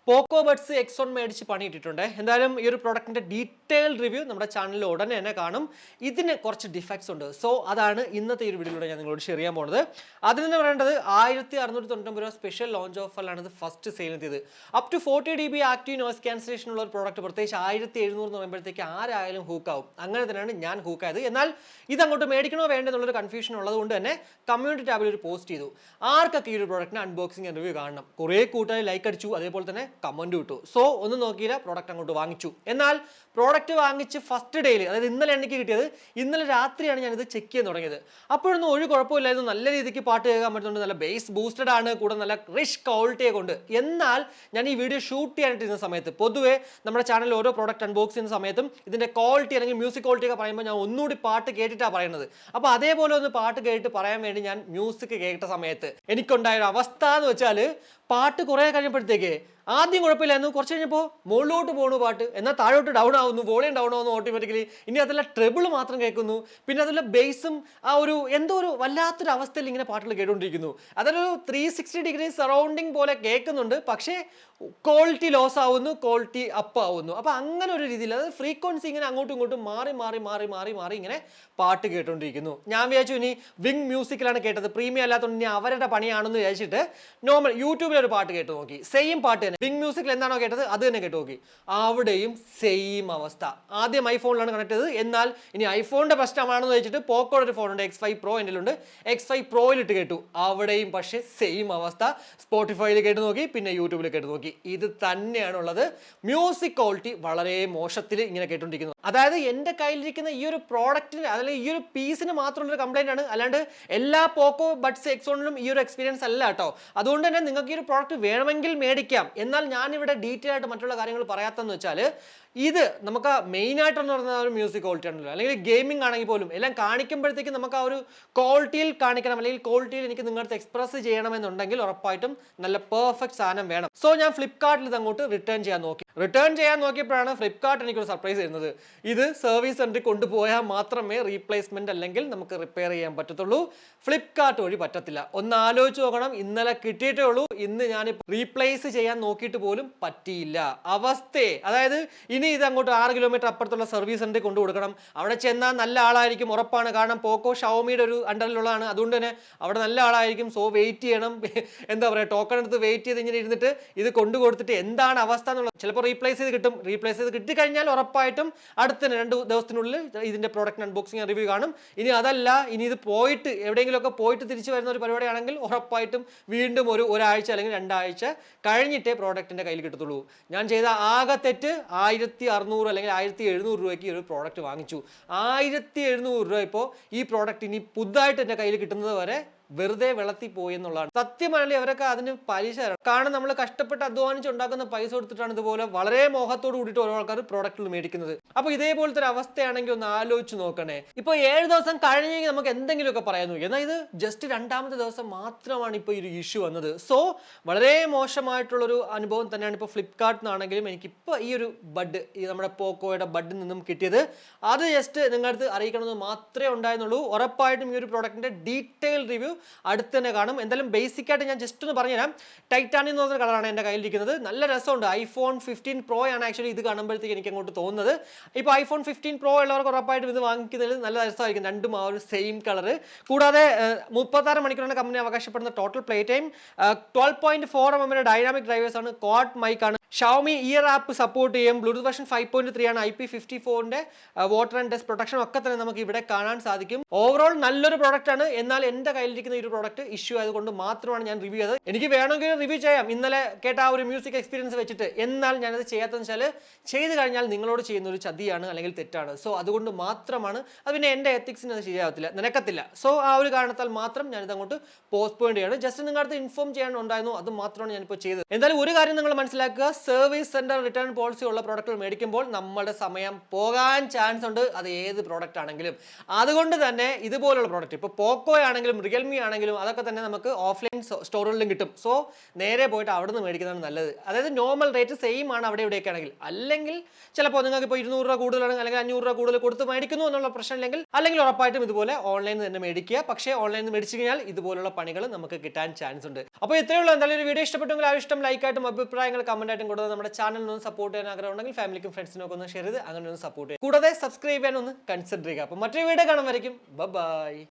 പോക്കോ buds X1 മേടിച്ച് പണിയിട്ടിട്ടുണ്ട്. എന്തായാലും ഈ ഒരു പ്രൊഡക്റ്റിന്റെ ഡീറ്റെയിൽഡ് റിവ്യൂ നമ്മുടെ ചാനലിൽ ഉടനെ തന്നെ കാണും. ഇതിന് കുറച്ച് ഡിഫക്ട്സ് ഉണ്ട്. സോ അതാണ് ഇന്നത്തെ ഈ ഒരു വീഡിയോയിലൂടെ ഞാൻ നിങ്ങളോട് ഷെയർ ചെയ്യാൻ പോകുന്നത്. അതിൽ നിന്ന് പറയേണ്ടത് 1699 രൂപ സ്പെഷ്യൽ ലോഞ്ച് ഓഫറിലാണ് ഇത് ഫസ്റ്റ് സെയിൽ ചെയ്തത്. Up to 40 dB active noise cancellation ഉള്ള ഒരു പ്രോഡക്റ്റ് പ്രത്യേകിച്ച് 1700 എന്ന് പറയുമ്പോഴത്തേക്ക് ആരായാലും ഹൂക്കാവും. അങ്ങനെ തന്നെയാണ് ഞാൻ ഹൂക്കായത്. എന്നാൽ ഇത് അങ്ങോട്ട് മേടിക്കണോ വേണ്ടെന്നുള്ളൊരു കൺഫ്യൂഷൻ ഉള്ളതുകൊണ്ട് തന്നെ കമ്മ്യൂണിറ്റി ടാബിൽ ഒരു പോസ്റ്റ് ചെയ്തു. ആർക്കൊക്കെ ഈ ഒരു പ്രോഡക്റ്റിന് അൺബോക്സിംഗ് റിവ്യൂ കാണണം. കുറേ കൂട്ടായി ലൈക്ക് അടിച്ചു, അതേപോലെ തന്നെ കമന്റ് കിട്ടു. സോ ഒന്നും നോക്കിയില്ല, പ്രോഡക്റ്റ് അങ്ങോട്ട് വാങ്ങിച്ചു. എന്നാൽ പ്രോഡക്റ്റ് വാങ്ങിച്ച് ഫസ്റ്റ് ഡേയിൽ, അതായത് ഇന്നലെ എനിക്ക് കിട്ടിയത്, ഇന്നലെ രാത്രിയാണ് ഞാനിത് ചെക്ക് ചെയ്യാൻ തുടങ്ങിയത്. അപ്പോഴൊന്നും ഒരു കുഴപ്പമില്ലായിരുന്നു. നല്ല രീതിക്ക് പാട്ട് കേൾക്കാൻ പറ്റുന്നുണ്ട്, നല്ല ബേസ് ബൂസ്റ്റഡ് ആണ്, കൂടെ നല്ല റിച്ച് ക്വാളിറ്റിയെ കൊണ്ട്. എന്നാൽ ഞാൻ ഈ വീഡിയോ ഷൂട്ട് ചെയ്യാനായിട്ടിരുന്ന സമയത്ത്, പൊതുവേ നമ്മുടെ ചാനലിൽ ഓരോ പ്രോഡക്റ്റ് അൺബോക്സ് ചെയ്യുന്ന സമയത്തും ഇതിന്റെ ക്വാളിറ്റി അല്ലെങ്കിൽ മ്യൂസിക് ക്വാളിറ്റി ഒക്കെ പറയുമ്പോൾ ഞാൻ ഒന്നുകൂടി പാട്ട് കേട്ടിട്ടാണ് പറയുന്നത്. അപ്പോൾ അതേപോലെ ഒന്ന് പാട്ട് കേട്ട് പറയാൻ വേണ്ടി ഞാൻ മ്യൂസിക് കേട്ട സമയത്ത് എനിക്കുണ്ടായ ഒരു അവസ്ഥ എന്ന് വെച്ചാൽ, പാട്ട് കുറേ കഴിഞ്ഞപ്പോഴത്തേക്ക് ആദ്യം കുഴപ്പമില്ലായിരുന്നു, കുറച്ച് കഴിഞ്ഞപ്പോൾ മുകളിലോട്ട് പോകുന്നു പാട്ട്, എന്നാൽ താഴോട്ട് ഡൗൺ ആവുന്നു, വോളിയം ഡൗൺ ആവുന്നു ഓട്ടോമാറ്റിക്കലി. ഇനി അതല്ല ട്രിബിൾ മാത്രം കേൾക്കുന്നു, പിന്നെ അതല്ല ബേസും ആ ഒരു എന്തോ ഒരു വല്ലാത്തൊരു അവസ്ഥയിൽ ഇങ്ങനെ പാട്ടുകൾ കേട്ടുകൊണ്ടിരിക്കുന്നു. അതൊരു 360 ഡിഗ്രി സറൗണ്ടിങ് പോലെ കേൾക്കുന്നുണ്ട്, പക്ഷേ ക്വാളിറ്റി ലോസ് ആവുന്നു, ക്വാളിറ്റി അപ്പ് ആവുന്നു. അപ്പോൾ അങ്ങനെ ഒരു രീതിയിൽ, അതായത് ഫ്രീക്വൻസി ഇങ്ങനെ അങ്ങോട്ടും ഇങ്ങോട്ടും മാറി മാറി മാറി മാറി മാറി ഇങ്ങനെ പാട്ട് കേട്ടുകൊണ്ടിരിക്കുന്നു. ഞാൻ വിചാരിച്ചു ഇനി വിങ് മ്യൂസിക്കിലാണ് കേട്ടത്, പ്രീമിയം അല്ലാത്തതുകൊണ്ട് ഇനി അവരുടെ പണിയാണെന്ന് വിചാരിച്ചിട്ട് നോർമൽ യൂട്യൂബിൽ ഒരു പാട്ട് കേട്ട് നോക്കി. സെയിം പാട്ട് തന്നെ, വിങ് മ്യൂസിക്കിൽ എന്താണോ കേട്ടത് അത് തന്നെ കേട്ട് നോക്കി. അവിടെയും സെയിം അവസ്ഥ. ആദ്യം ഐഫോണിലാണ് കണക്ട് ചെയ്തത്. എന്നാൽ ഇനി ഐഫോണിന്റെ പ്രശ്നമാണെന്ന് വെച്ചിട്ട് പോക്കോയുടെ ഒരു ഫോണുണ്ട്, X5 Pro എൻ്റെ ഉണ്ട്, X5 Proയിൽ ഇട്ട് കേട്ടു. അവിടെയും പക്ഷേ സെയിം അവസ്ഥ. സ്പോട്ടിഫൈയിൽ കേട്ട് നോക്കി, പിന്നെ യൂട്യൂബിൽ കേട്ട് നോക്കി. ഇത് തന്നെയാണുള്ളത്. മ്യൂസിക് ക്വാളിറ്റി വളരെ മോശത്തിൽ ഇങ്ങനെ കേട്ടുകൊണ്ടിരിക്കുന്നു. അതായത് എൻ്റെ കയ്യിലിരിക്കുന്ന ഈ ഒരു പ്രോഡക്റ്റിന്, അല്ലെങ്കിൽ ഈ ഒരു പീസിന് മാത്രമുള്ളൊരു കംപ്ലൈന്റ് ആണ്, അല്ലാണ്ട് എല്ലാ പോക്കോ ബഡ്സ് X1ലും ഈ ഒരു എക്സ്പീരിയൻസ് അല്ല കേട്ടോ. അതുകൊണ്ട് തന്നെ നിങ്ങൾക്ക് ഈ ഒരു പ്രോഡക്റ്റ് വേണമെങ്കിൽ മേടിക്കാം. എന്നാൽ ഞാനിവിടെ ഡീറ്റെയിൽ ആയിട്ട് മറ്റുള്ള കാര്യങ്ങൾ പറയാത്തതെന്ന് വെച്ചാൽ, ഇത് നമുക്ക് മെയിൻ ആയിട്ടെന്ന് പറഞ്ഞ ഒരു മ്യൂസിക് ക്വാളിറ്റി ആണല്ലോ, അല്ലെങ്കിൽ ഗെയിമിംഗ് ആണെങ്കിൽ പോലും എല്ലാം കാണിക്കുമ്പോഴത്തേക്കും നമുക്ക് ആ ഒരു ക്വാളിറ്റിയിൽ കാണിക്കണം, അല്ലെങ്കിൽ ക്വാളിറ്റിയിൽ എനിക്ക് നിങ്ങളുടെ എക്സ്പ്രസ് ചെയ്യണമെന്നുണ്ടെങ്കിൽ ഉറപ്പായിട്ടും നല്ല പെർഫെക്റ്റ് സാധനം വേണം. സോ ഞാൻ ഫ്ലിപ്കാർട്ടിൽ ഇത് അങ്ങോട്ട് റിട്ടേൺ ചെയ്യാൻ നോക്കിയപ്പോഴാണ് ഫ്ലിപ്കാർട്ട് എനിക്കൊരു സർപ്രൈസ് തരുന്നത്. ഇത് സർവീസ് സെന്ററിൽ കൊണ്ടുപോയാൽ മാത്രമേ റീപ്ലേസ്മെന്റ് അല്ലെങ്കിൽ നമുക്ക് റിപ്പയർ ചെയ്യാൻ പറ്റത്തുള്ളൂ. ഫ്ലിപ്കാർട്ട് വഴി പറ്റത്തില്ല. ഒന്ന് ആലോചിച്ച് നോക്കണം. ഇന്നലെ കിട്ടിയിട്ടേ ഉള്ളൂ, ഇന്ന് ഞാൻ റീപ്ലേസ് ചെയ്യാൻ നോക്കിയിട്ട് പോലും പറ്റിയില്ല. അവസ്ഥയെ, അതായത് ഇനി ഇത് അങ്ങോട്ട് 6 കിലോമീറ്റർ അപ്പുറത്തുള്ള സർവീസ് സെന്ററിൽ കൊണ്ടു കൊടുക്കണം. അവിടെ ചെന്നാൽ നല്ല ആളായിരിക്കും ഉറപ്പാണ്, കാരണം പോക്കോ ഷവോമിയുടെ ഒരു അണ്ടറിലുള്ളതാണ്. അതുകൊണ്ട് തന്നെ അവിടെ നല്ല ആളായിരിക്കും. സോ വെയിറ്റ് ചെയ്യണം, എന്താ പറയുക, ടോക്കൺ എടുത്ത് വെയിറ്റ് ചെയ്ത് ഇങ്ങനെ ഇരുന്നിട്ട് ഇത് കൊണ്ടു കൊടുത്തിട്ട് എന്താണ് അവസ്ഥ എന്നുള്ളത്. ചിലപ്പോൾ റീപ്ലേസ് ചെയ്ത് കിട്ടും. റീപ്ലേസ് ചെയ്ത് കിട്ടിക്കഴിഞ്ഞാൽ ഉറപ്പായിട്ടും അടുത്ത 2 ദിവസത്തിനുള്ളിൽ ഇതിന്റെ പ്രോഡക്റ്റ് അൺബോക്സിംഗ് റിവ്യൂ കാണും. ഇനി അതല്ല, ഇനി ഇത് പോയിട്ട് എവിടെയെങ്കിലുമൊക്കെ പോയിട്ട് തിരിച്ചു വരുന്ന ഒരു പരിപാടിയാണെങ്കിൽ ഉറപ്പായിട്ടും വീണ്ടും ഒരാഴ്ച അല്ലെങ്കിൽ 2 ആഴ്ച കഴിഞ്ഞിട്ടേ പ്രോഡക്റ്റിന്റെ കയ്യിൽ കിട്ടത്തുള്ളൂ. ഞാൻ ചെയ്ത ആകെ തെറ്റ് 1600 അല്ലെങ്കിൽ 1700 രൂപയ്ക്ക് ഒരു പ്രോഡക്റ്റ് വാങ്ങിച്ചു. 1700 രൂപ ഇപ്പോൾ ഈ പ്രോഡക്റ്റ് ഇനി പുതുതായിട്ട് എൻ്റെ കയ്യിൽ കിട്ടുന്നത് വരെ വെറുതെ വെള്ളത്തിൽ പോയി എന്നുള്ളതാണ് സത്യമല്ലേ. അവരൊക്കെ അതിന് പലിശ തരണം. കാരണം നമ്മൾ കഷ്ടപ്പെട്ട് അധ്വാനിച്ച് ഉണ്ടാക്കുന്ന പൈസ കൊടുത്തിട്ടാണ് ഇതുപോലെ വളരെ മോഹത്തോട് കൂടിയിട്ട് ഓരോ ആൾക്കാർ പ്രോഡക്റ്റുകൾ മേടിക്കുന്നത്. അപ്പൊ ഇതേപോലത്തെ ഒരു അവസ്ഥയാണെങ്കിൽ ഒന്ന് ആലോചിച്ച് നോക്കണേ. ഇപ്പൊ 7 ദിവസം കഴിഞ്ഞെങ്കിൽ നമുക്ക് എന്തെങ്കിലുമൊക്കെ പറയാൻ നോക്കി, എന്നാൽ ഇത് ജസ്റ്റ് 2ാമത്തെ ദിവസം മാത്രമാണ് ഇപ്പോൾ ഈ ഒരു ഇഷ്യൂ വന്നത്. സോ വളരെ മോശമായിട്ടുള്ളൊരു അനുഭവം തന്നെയാണ് ഇപ്പോൾ ഫ്ലിപ്കാർട്ടിൽ നിന്നാണെങ്കിലും എനിക്കിപ്പോൾ ഈ ഒരു ബഡ്, ഈ നമ്മുടെ പോക്കോയുടെ ബഡിൽ നിന്നും കിട്ടിയത്. അത് ജസ്റ്റ് നിങ്ങളടുത്ത് അറിയിക്കണമെന്ന് മാത്രമേ ഉണ്ടായിരുന്നുള്ളൂ. ഉറപ്പായിട്ടും ഈ ഒരു പ്രോഡക്റ്റിന്റെ ഡീറ്റെയിൽ റിവ്യൂ അടുത്ത് തന്നെ കാണും. എന്തായാലും ബേസിക് ആയിട്ട് ഞാൻ ജസ്റ്റ് ഒന്ന് പറഞ്ഞുതരാം. ടൈറ്റാനിയം എന്ന് പറഞ്ഞ കളറാണ് എൻ്റെ കയ്യിലിരിക്കുന്നത്. നല്ല രസമുണ്ട്. ഐഫോൺ 15 Pro ആണ് ആക്ച്വലി ഇത് കാണുമ്പോഴത്തേക്ക് എനിക്ക് അങ്ങോട്ട് തോന്നുന്നത്. ഇപ്പോൾ ഐഫോൺ 15 Pro ഉള്ളവർക്ക് ഉറപ്പായിട്ടും ഇത് വാങ്ങിക്കുന്നതിൽ നല്ല രസമായിരിക്കും. രണ്ടും ആ ഒരു സെയിം കളർ. കൂടാതെ 36 മണിക്കൂറാണ് കമ്പനി അവകാശപ്പെടുന്ന total play time. 12.4 mm dynamic drivers ആണ്. ക്വാഡ് മൈക്ക് ആണ്. ഷവോമി ഇയർ ആപ്പ് സപ്പോർട്ട് ചെയ്യും. ബ്ലൂടൂത്ത് വെർഷൻ 5.3 ആണ്. IP54ന്റെ വാട്ടർ ആൻഡ് ഡസ്റ്റ് പ്രൊട്ടക്ഷൻ ഒക്കെ തന്നെ നമുക്ക് ഇവിടെ കാണാൻ സാധിക്കും. ഓവറോൾ നല്ലൊരു പ്രോഡക്റ്റ് ആണ്. എന്നാൽ എൻ്റെ കയ്യിലിരിക്കുന്ന ഈ ഒരു പ്രോഡക്റ്റ് ഇഷ്യൂ ആയതുകൊണ്ട് മാത്രമാണ് ഞാൻ റിവ്യൂ ചെയ്തത്. എനിക്ക് വേണമെങ്കിൽ റിവ്യൂ ചെയ്യാം ഇന്നലെ കേട്ട ആ ഒരു മ്യൂസിക് എക്സ്പീരിയൻസ് വെച്ചിട്ട്. എന്നാൽ ഞാനത് ചെയ്യാത്തതെന്ന് വെച്ചാൽ, ചെയ്ത് കഴിഞ്ഞാൽ നിങ്ങളോട് ചെയ്യുന്ന ഒരു ചതിയാണ് അല്ലെങ്കിൽ തെറ്റാണ്. സോ അതുകൊണ്ട് മാത്രമാണ്. അത് പിന്നെ എൻ്റെ എത്തിക്സിന് അത് ശരിയാവത്തില്ല, നിനക്കത്തില്ല. സോ ആ ഒരു കാരണത്താൽ മാത്രം ഞാനിത് അങ്ങോട്ട് പോസ്റ്റ്പോയിന്റ് ചെയ്യാണ്. ജസ്റ്റ് നിങ്ങളുടെ ഇൻഫോം ചെയ്യാനുണ്ടായിരുന്നു, അത് മാത്രമാണ് ഞാനിപ്പോൾ ചെയ്തത്. എന്തായാലും ഒരു കാര്യം നിങ്ങൾ മനസ്സിലാക്കുക, സർവീസ് സെന്റർ റിട്ടേൺ പോളിസി ഉള്ള പ്രോഡക്റ്റുകൾ മേടിക്കുമ്പോൾ നമ്മുടെ സമയം പോകാൻ ചാൻസ് ഉണ്ട്, അത് ഏത് പ്രോഡക്റ്റ് ആണെങ്കിലും. അതുകൊണ്ട് തന്നെ ഇതുപോലുള്ള പ്രോഡക്റ്റ്, ഇപ്പോൾ പോക്കോ ആണെങ്കിലും റിയൽമി ആണെങ്കിലും അതൊക്കെ തന്നെ നമുക്ക് ഓഫ്ലൈൻ സ്റ്റോറുകളിലും കിട്ടും. സോ നേരെ പോയിട്ട് അവിടെ നിന്ന് മേടിക്കുന്നതാണ് നല്ലത്. അതായത് നോർമൽ റേറ്റ് സെയിം ആണ് അവിടെ ഇവിടെയൊക്കെ ആണെങ്കിൽ. അല്ലെങ്കിൽ ചിലപ്പോൾ നിങ്ങൾക്ക് ഇപ്പോൾ 200 രൂപ കൂടുതലാണ് അല്ലെങ്കിൽ 500 രൂപ കൂടുതൽ കൊടുത്ത് മേടിക്കുന്നു എന്നുള്ള പ്രശ്നമില്ലെങ്കിൽ, അല്ലെങ്കിൽ ഉറപ്പായിട്ടും ഇതുപോലെ ഓൺലൈനിൽ തന്നെ മേടിക്കുക. പക്ഷേ ഓൺലൈനിൽ മേടിച്ചു കഴിഞ്ഞാൽ ഇതുപോലുള്ള പണികൾ നമുക്ക് കിട്ടാൻ ചാൻസ് ഉണ്ട്. അപ്പോൾ ഇത്രയേ ഉള്ളൂ. എന്തായാലും ഒരു വീഡിയോ ഇഷ്ടപ്പെട്ടെങ്കിൽ ആ ഇഷ്ടം ലൈക്കായിട്ടും അഭിപ്രായങ്ങൾ കമന്റ് ആയിട്ടും കൂടാതെ നമ്മുടെ ചാനലിനൊന്ന് സപ്പോർട്ട് ചെയ്യാൻ ആഗ്രഹം ഉണ്ടെങ്കിൽ ഫാമിലിക്കും ഫ്രണ്ട്സിനും ഒക്കെ ഒന്ന് ഷെയർ ചെയ്ത് അങ്ങനെ ഒന്ന് സപ്പോർട്ട് ചെയ്യുക. കൂടാതെ സബ്സ്ക്രൈബ് ചെയ്യാൻ ഒന്ന് കൺസിഡർ ചെയ്യുക. അപ്പോൾ മറ്റൊരു വീഡിയോ കാണുമായിരിക്കും. ബൈ.